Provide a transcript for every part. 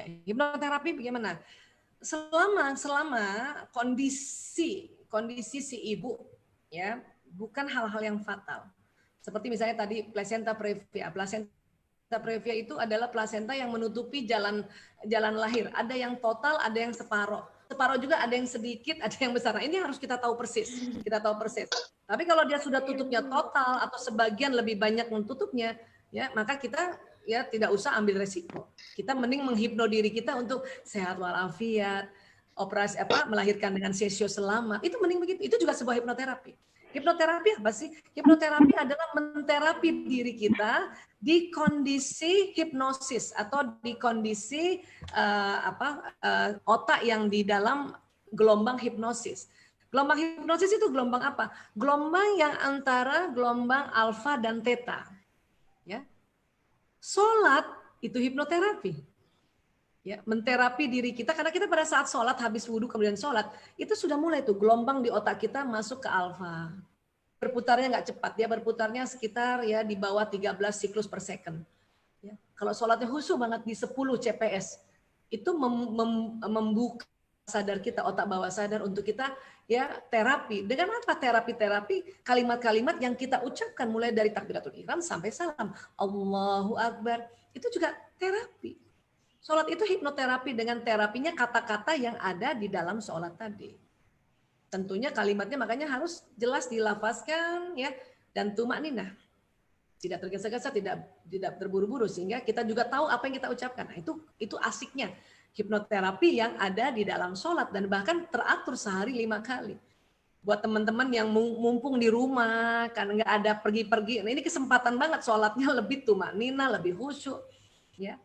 Hipnoterapi bagaimana? Selama kondisi si ibu ya bukan hal-hal yang fatal. Seperti misalnya tadi placenta previa. Placenta previa itu adalah plasenta yang menutupi jalan lahir. Ada yang total, ada yang separuh. Separuh juga ada yang sedikit, ada yang besar. Nah, ini harus kita tahu persis. Tapi kalau dia sudah tutupnya total atau sebagian lebih banyak mentutupnya, ya maka kita ya tidak usah ambil resiko. Kita mending menghipno diri kita untuk sehat walafiat, operasi melahirkan dengan sesio selamat. Itu mending begitu. Itu juga sebuah hipnoterapi. Hipnoterapi apa sih? Hipnoterapi adalah menterapi diri kita di kondisi hipnosis atau di kondisi otak yang di dalam gelombang hipnosis. Gelombang hipnosis itu gelombang apa? Gelombang yang antara gelombang alfa dan theta. Ya. Sholat itu hipnoterapi. Ya, menterapi diri kita karena kita pada saat sholat habis wudhu kemudian sholat itu sudah mulai tuh gelombang di otak kita masuk ke alfa. Berputarnya nggak cepat, dia berputarnya sekitar ya di bawah 13 siklus per second. Ya. Kalau sholatnya khusyuk banget di 10 CPS itu membuka sadar kita, otak bawah sadar untuk kita ya terapi. Dengan apa terapi? Kalimat-kalimat yang kita ucapkan mulai dari takbiratul ihram sampai salam. Allahu Akbar. Itu juga terapi. Sholat itu hipnoterapi dengan terapinya kata-kata yang ada di dalam sholat tadi. Tentunya kalimatnya makanya harus jelas dilafazkan ya dan tumakninah. Tidak tergesa-gesa, tidak terburu-buru sehingga kita juga tahu apa yang kita ucapkan. Nah, itu asiknya hipnoterapi yang ada di dalam sholat dan bahkan teratur sehari 5 kali. Buat teman-teman yang mumpung di rumah kan nggak ada pergi-pergi, nah, ini kesempatan banget sholatnya lebih tumakninah, lebih khusyuk ya.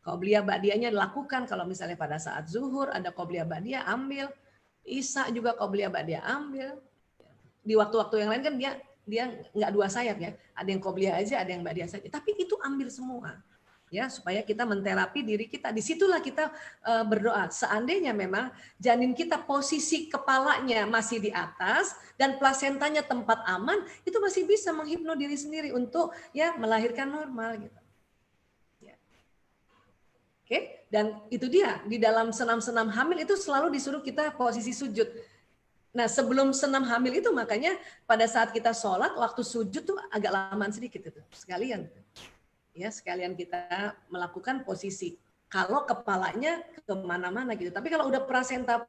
Qobliyah ba'diyahnya dilakukan kalau misalnya pada saat zuhur ada qobliyah ba'diyah ambil, isya juga qobliyah ba'diyah ambil. Di waktu-waktu yang lain kan dia nggak dua sayap ya, ada yang qobliyah aja, ada yang ba'diyah saja. Tapi itu ambil semua ya supaya kita menterapi diri kita. Disitulah kita berdoa. Seandainya memang janin kita posisi kepalanya masih di atas dan plasentanya tempat aman, itu masih bisa menghipno diri sendiri untuk ya melahirkan normal gitu. Oke, dan itu dia di dalam senam-senam hamil itu selalu disuruh kita posisi sujud. Nah, sebelum senam hamil itu makanya pada saat kita sholat waktu sujud tuh agak lamaan sedikit itu sekalian. Ya, sekalian kita melakukan posisi. Kalau kepalanya kemana-mana gitu. Tapi kalau udah plasenta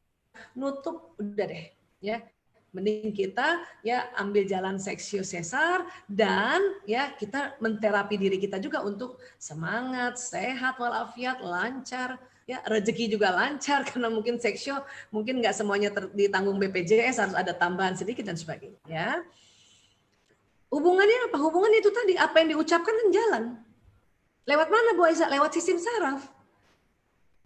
nutup udah deh, ya. Mending kita ya ambil jalan seksio sesar dan ya kita menterapi diri kita juga untuk semangat, sehat walafiat, lancar, ya rezeki juga lancar karena mungkin seksio mungkin nggak semuanya ditanggung BPJS, harus ada tambahan sedikit dan sebagainya. Ya. Hubungannya apa? Hubungannya itu tadi apa yang diucapkan dan jalan. Lewat mana Bu Aisyah? Lewat sistem saraf.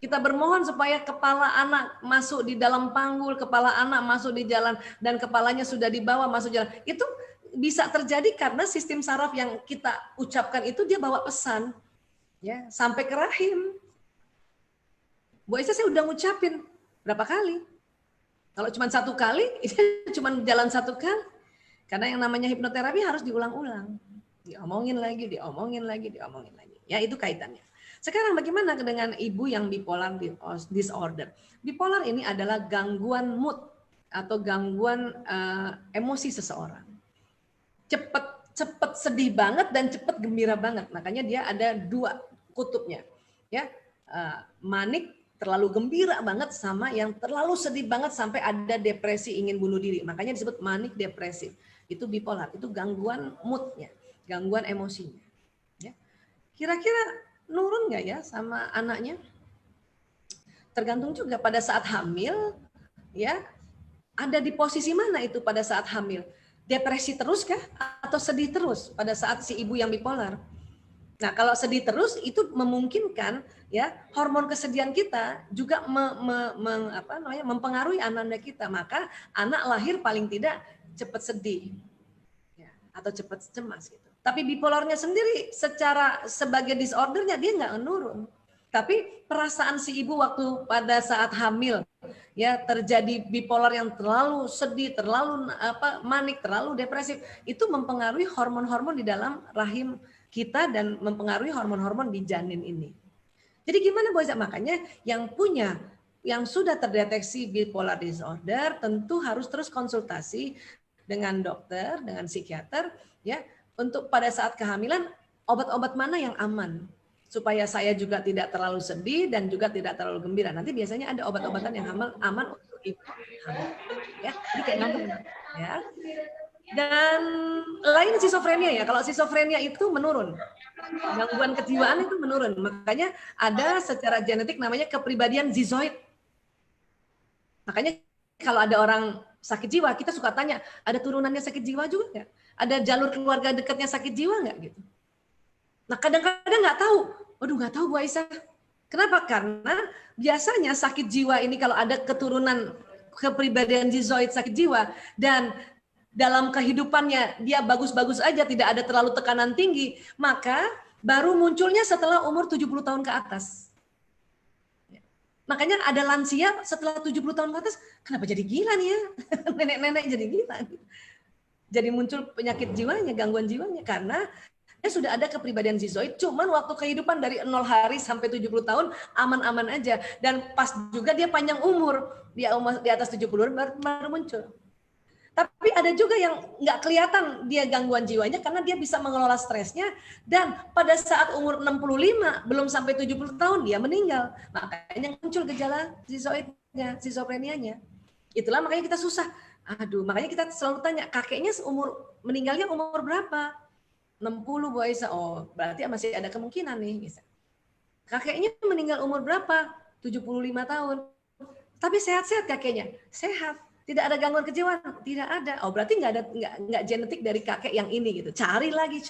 Kita bermohon supaya kepala anak masuk di dalam panggul, kepala anak masuk di jalan, dan kepalanya sudah dibawa masuk jalan. Itu bisa terjadi karena sistem saraf yang kita ucapkan itu dia bawa pesan ya sampai ke rahim. Bu Aisyah saya udah ngucapin berapa kali? Kalau cuma 1 kali, itu cuma jalan 1 kali. Karena yang namanya hipnoterapi harus diulang-ulang. Diomongin lagi. Ya itu kaitannya. Sekarang bagaimana dengan ibu yang bipolar disorder? Bipolar ini adalah gangguan mood atau gangguan emosi seseorang. Cepet sedih banget dan cepet gembira banget. Makanya dia ada 2 kutubnya. Ya, manik terlalu gembira banget sama yang terlalu sedih banget sampai ada depresi ingin bunuh diri. Makanya disebut manik depresif. Itu bipolar, itu gangguan moodnya, gangguan emosinya. Ya. Kira-kira nurun nggak ya sama anaknya? Tergantung juga pada saat hamil, ya ada di posisi mana itu pada saat hamil? Depresi terus kah? Atau sedih terus pada saat si ibu yang bipolar? Nah kalau sedih terus itu memungkinkan ya hormon kesedihan kita juga mempengaruhi anak kita. Maka anak lahir paling tidak cepat sedih ya, atau cepat cemas gitu. Tapi bipolarnya sendiri sebagai disordernya dia nggak menurun. Tapi perasaan si ibu waktu pada saat hamil ya terjadi bipolar yang terlalu sedih, terlalu manik, terlalu depresif, itu mempengaruhi hormon-hormon di dalam rahim kita dan mempengaruhi hormon-hormon di janin ini. Jadi gimana Bu Aisyah? Makanya yang sudah terdeteksi bipolar disorder tentu harus terus konsultasi dengan dokter, dengan psikiater ya, untuk pada saat kehamilan obat-obat mana yang aman supaya saya juga tidak terlalu sedih dan juga tidak terlalu gembira. Nanti biasanya ada obat-obatan yang aman untuk ibu hamil ya. Jadi kayak nonton ya. Dan lain schizophrenia ya. Kalau schizophrenia itu menurun. Gangguan kejiwaan itu menurun. Makanya ada secara genetik namanya kepribadian schizoid. Makanya kalau ada orang sakit jiwa, kita suka tanya, ada turunannya sakit jiwa juga nggak? Ada jalur keluarga dekatnya sakit jiwa nggak gitu? Nah kadang-kadang nggak tahu. Waduh nggak tahu Bu Aisyah. Kenapa? Karena biasanya sakit jiwa ini kalau ada keturunan kepribadian schizoid sakit jiwa dan dalam kehidupannya dia bagus-bagus aja, tidak ada terlalu tekanan tinggi, maka baru munculnya setelah umur 70 tahun ke atas. Makanya ada lansia setelah 70 tahun ke atas, kenapa jadi gila nih ya? Nenek-nenek jadi gila. Jadi muncul penyakit jiwanya, gangguan jiwanya, karena dia sudah ada kepribadian schizoid, cuman waktu kehidupan dari 0 hari sampai 70 tahun aman-aman aja. Dan pas juga dia panjang umur, dia di atas 70 baru muncul. Tapi ada juga yang nggak kelihatan dia gangguan jiwanya karena dia bisa mengelola stresnya dan pada saat umur 65 belum sampai 70 tahun dia meninggal. Makanya muncul gejala schizoidnya, schizophrenianya. Itulah makanya kita susah. Aduh, makanya kita selalu tanya, kakeknya meninggalnya umur berapa? 60 Bu Aisyah. Oh, berarti masih ada kemungkinan nih. Kakeknya meninggal umur berapa? 75 tahun. Tapi sehat-sehat kakeknya. Sehat. Tidak ada gangguan kejiwaan, tidak ada. Oh berarti nggak genetik dari kakek yang ini gitu. Cari lagi.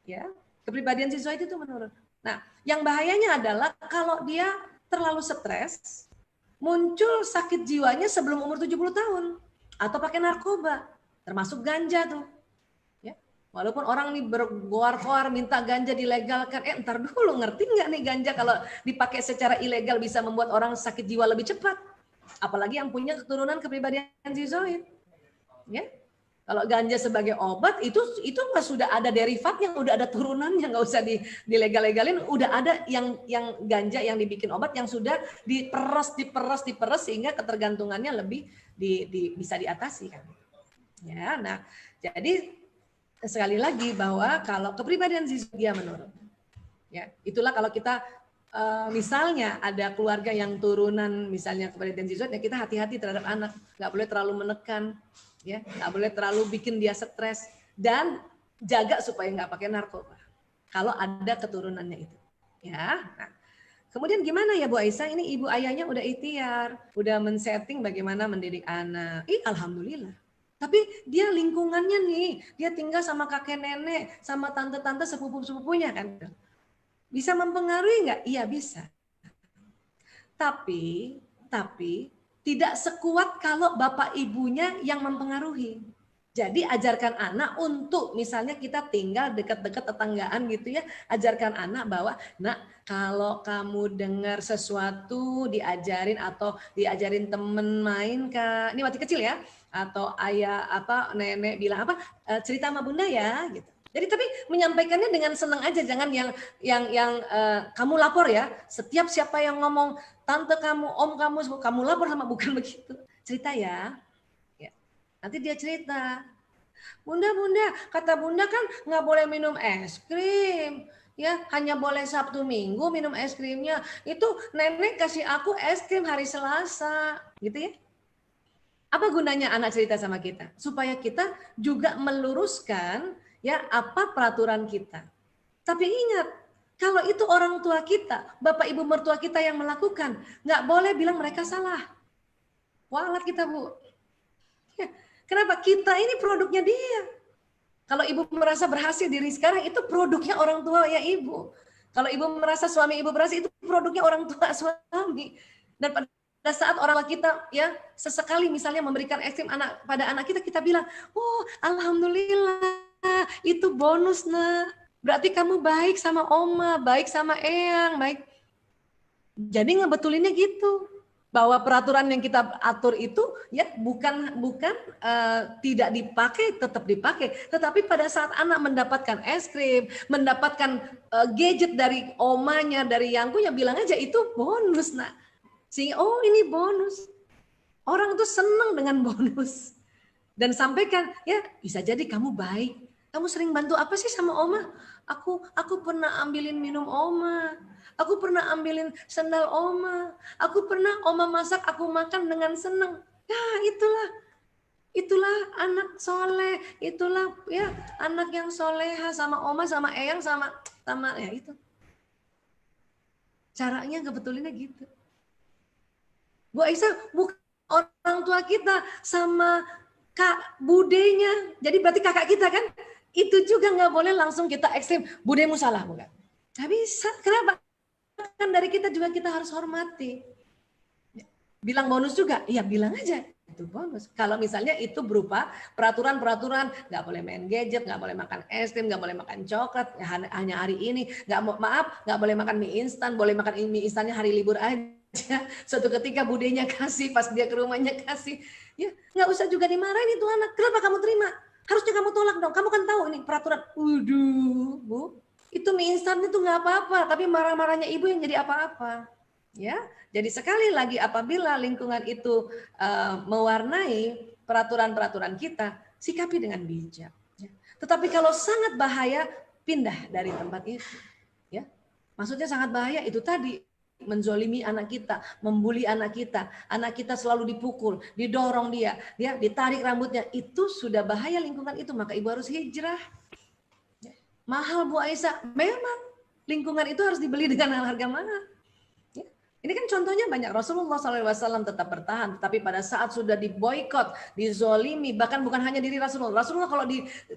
Ya, kepribadian schizoid itu menurun. Nah, yang bahayanya adalah kalau dia terlalu stres, muncul sakit jiwanya sebelum umur 70 tahun atau pakai narkoba, termasuk ganja tuh. Ya. Walaupun orang nih bergoar-goar minta ganja dilegalkan, entar dulu ngerti nggak nih ganja kalau dipakai secara ilegal bisa membuat orang sakit jiwa lebih cepat. Apalagi yang punya keturunan kepribadian schizoid. Ya. Kalau ganja sebagai obat itu sudah ada derivatnya, udah ada turunannya, nggak usah dilegal-legalin, udah ada yang ganja yang dibikin obat yang sudah diperes sehingga ketergantungannya lebih bisa diatasi kan. Ya, nah jadi sekali lagi bahwa kalau kepribadian schizoid dia menurun. Ya, itulah kalau kita misalnya ada keluarga yang turunan misalnya kepribadian schizoid, ya kita hati-hati terhadap anak, nggak boleh terlalu menekan, ya nggak boleh terlalu bikin dia stres dan jaga supaya nggak pakai narkoba kalau ada keturunannya itu, ya. Nah, kemudian gimana ya Bu Aisyah, ini ibu ayahnya udah ikhtiar, udah men-setting bagaimana mendidik anak, alhamdulillah. Tapi dia lingkungannya nih, dia tinggal sama kakek nenek, sama tante-tante sepupu-sepupunya kan. Bisa mempengaruhi nggak? Iya bisa. Tapi tidak sekuat kalau bapak ibunya yang mempengaruhi. Jadi ajarkan anak untuk misalnya kita tinggal dekat-dekat tetanggaan gitu ya, ajarkan anak bahwa nak kalau kamu dengar sesuatu diajarin atau diajarin temen main Kak, ini waktu kecil ya, atau ayah nenek bilang cerita sama bunda ya gitu. Jadi tapi menyampaikannya dengan senang aja, jangan yang kamu lapor ya. Setiap siapa yang ngomong tante kamu, om kamu lapor sama, bukan begitu. Cerita ya. Ya. Nanti dia cerita. Bunda, kata bunda kan nggak boleh minum es krim. Ya, hanya boleh Sabtu Minggu minum es krimnya. Itu nenek kasih aku es krim hari Selasa, gitu ya. Apa gunanya anak cerita sama kita? Supaya kita juga meluruskan ya apa peraturan kita. Tapi ingat, kalau itu orang tua kita, bapak ibu mertua kita yang melakukan, nggak boleh bilang mereka salah. Walat kita Bu. Ya, kenapa? Kita ini produknya dia. Kalau ibu merasa berhasil diri sekarang, itu produknya orang tua ya ibu. Kalau ibu merasa suami ibu berhasil, itu produknya orang tua suami. Dan pada saat orang tua kita ya sesekali misalnya memberikan es krim pada anak kita, kita bilang, oh alhamdulillah. Itu bonus nak, berarti kamu baik sama oma, baik sama eyang, baik. Jadi ngebetulinnya gitu. bahwa peraturan yang kita atur itu ya bukan tidak dipakai, tetap dipakai, tetapi pada saat anak mendapatkan es krim, mendapatkan gadget dari omanya, dari yangku, ya bilang aja itu bonus, nak. Sehingga oh ini bonus. Orang itu senang dengan bonus. Dan sampaikan, ya bisa jadi kamu baik. Kamu sering bantu apa sih sama oma? Aku pernah ambilin minum oma. Aku pernah ambilin sendal oma. Aku pernah oma masak, aku makan dengan senang. Ya itulah anak soleh. Itulah ya anak yang soleha sama oma, sama eyang, sama ya itu. Caranya ngebetulinnya gitu. Bu Aisyah, bukan orang tua kita sama kak budenya. Jadi berarti kakak kita kan? Itu juga nggak boleh langsung kita ekstrim. Budemu salah, bukan? Nggak bisa. Kenapa? Kan dari kita juga kita harus hormati. Bilang bonus juga? Iya bilang aja. Itu bonus. Kalau misalnya itu berupa peraturan-peraturan, nggak boleh main gadget, nggak boleh makan es krim, nggak boleh makan coklat, hanya hari ini. Nggak boleh makan mie instan, boleh makan mie instannya hari libur aja. Suatu ketika budenya kasih, pas dia ke rumahnya kasih, ya nggak usah juga dimarahin itu anak. Kenapa kamu terima? Harusnya kamu tolak dong. Kamu kan tahu ini peraturan. Waduh, Bu, itu mie instan itu nggak apa-apa, tapi marah-marahnya ibu yang jadi apa-apa. Ya, jadi sekali lagi apabila lingkungan itu mewarnai peraturan-peraturan kita, sikapi dengan bijak. Ya. Tetapi kalau sangat bahaya, pindah dari tempat itu. Ya, maksudnya sangat bahaya itu tadi. Menzolimi anak kita, membuli anak kita selalu dipukul, didorong dia ditarik rambutnya, itu sudah bahaya lingkungan itu, maka ibu harus hijrah. Mahal Bu Aisyah, memang lingkungan itu harus dibeli dengan harga mahal. Ini kan contohnya banyak. Rasulullah SAW tetap bertahan, tapi pada saat sudah diboykot, dizolimi, bahkan bukan hanya diri Rasulullah. Rasulullah kalau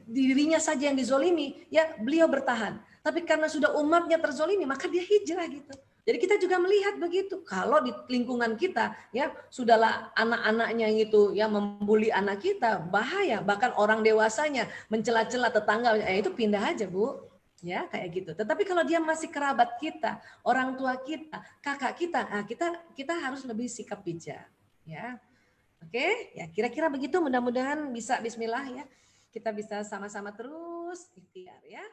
dirinya saja yang dizolimi, ya beliau bertahan. Tapi karena sudah umatnya terzolimi, maka dia hijrah gitu. Jadi kita juga melihat begitu. Kalau di lingkungan kita, ya sudahlah anak-anaknya itu ya membuli anak kita, bahaya. Bahkan orang dewasanya mencela-cela tetangga, itu pindah aja Bu. Ya kayak gitu. Tetapi kalau dia masih kerabat kita, orang tua kita, kakak kita, nah kita harus lebih sikap bijak. Ya, oke. Ya kira-kira begitu. Mudah-mudahan bisa. Bismillah ya. Kita bisa sama-sama terus ikhtiar ya.